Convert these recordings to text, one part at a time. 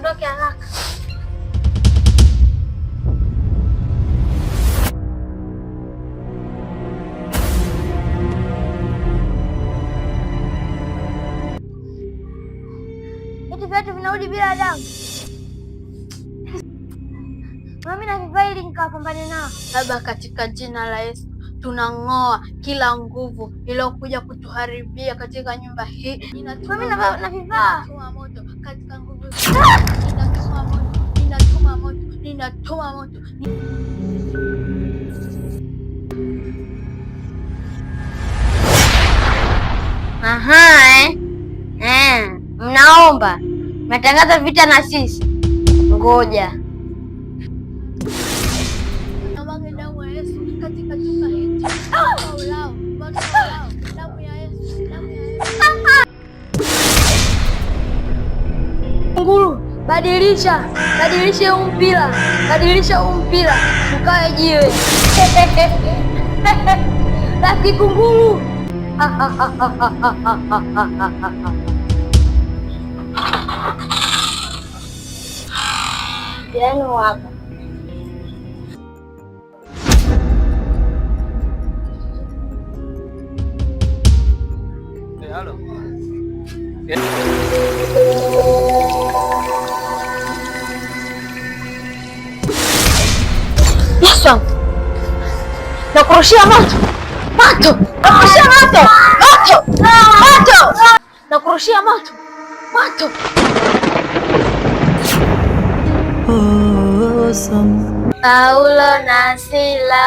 tuondoke haraka. Eti viatu vinarudi bila damu. Mimi na vivaa ili nikapambane nao. Baba, katika jina la Yesu tunang'oa kila nguvu iliyokuja kutuharibia katika nyumba hii. Mimi na vivaa moto katika nguvu hii. Ninatuma moto, ninatuma moto, ninatuma moto. Aha, mnaomba mnatangaza vita na sisi? Ngoja katika chumba hiki. Damu ya Yesu, damu ya Yesu. Nguru, badilisha huu mpira, badilisha huu mpira ukawe jiwe. Rafiki kunguru. Yaani hapa halo. Yesu, nakurushia moto, nakurushia moto, nakurushia moto. Paulo na Sila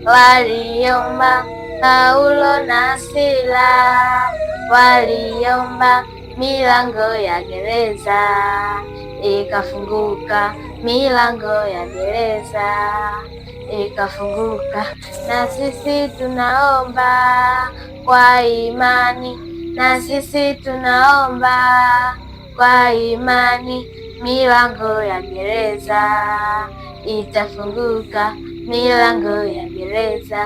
waliomba, Paulo na Sila waliomba, milango ya gereza ikafunguka, milango ya gereza ikafunguka. Na sisi tunaomba kwa imani, na sisi tunaomba kwa imani, milango ya gereza itafunguka, milango ya gereza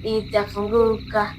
itafunguka.